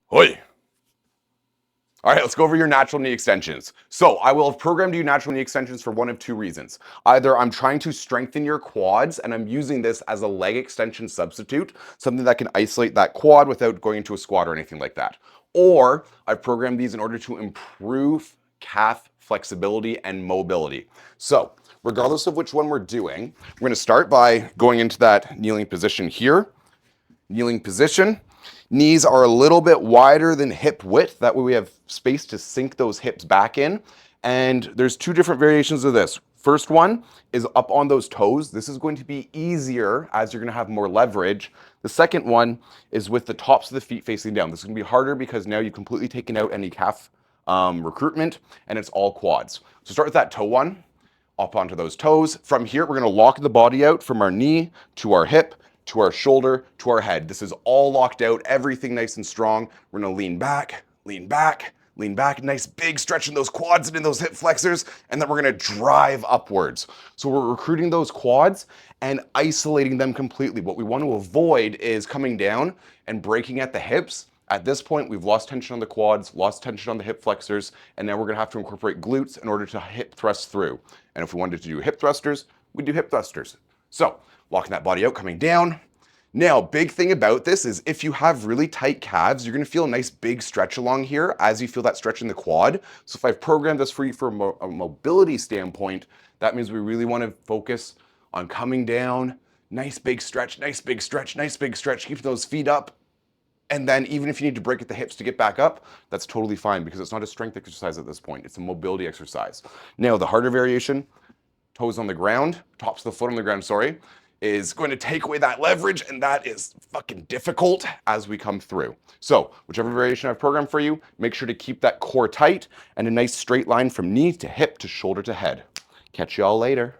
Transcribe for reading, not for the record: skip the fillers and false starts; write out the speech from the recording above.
Hoi. All right, let's go over your natural knee extensions. So I will have programmed you natural knee extensions for one of two reasons. Either I'm trying to strengthen your quads and I'm using this as a leg extension substitute, something that can isolate that quad without going into a squat or anything like that. Or I've programmed these in order to improve calf flexibility and mobility. So regardless of which one we're doing, we're gonna start by going into that kneeling position here. Kneeling position. Knees are a little bit wider than hip width. That way we have space to sink those hips back in. And there's two different variations of this. First one is up on those toes. This is going to be easier as you're going to have more leverage. The second one is with the tops of the feet facing down. This is going to be harder because now you've completely taken out any calf recruitment and it's all quads. So start with that toe one, up onto those toes. From here, we're going to lock the body out from our knee to our hip, to our shoulder, to our head. This is all locked out, everything nice and strong. We're gonna lean back, lean back, lean back, nice big stretch in those quads and in those hip flexors, and then we're gonna drive upwards. So we're recruiting those quads and isolating them completely. What we want to avoid is coming down and breaking at the hips. At this point, we've lost tension on the quads, lost tension on the hip flexors, and now we're gonna have to incorporate glutes in order to hip thrust through. And if we wanted to do hip thrusters, we do hip thrusters. So locking that body out, coming down. Now, big thing about this is if you have really tight calves, you're gonna feel a nice big stretch along here as you feel that stretch in the quad. So if I've programmed this for you from a mobility standpoint, that means we really wanna focus on coming down, nice big stretch, nice big stretch, nice big stretch, keep those feet up. And then even if you need to break at the hips to get back up, that's totally fine because it's not a strength exercise at this point. It's a mobility exercise. Now, the harder variation, toes on the ground, tops of the foot on the ground, sorry, is going to take away that leverage, and that is fucking difficult as we come through. So whichever variation I've programmed for you, make sure to keep that core tight and a nice straight line from knee to hip to shoulder to head. Catch y'all later.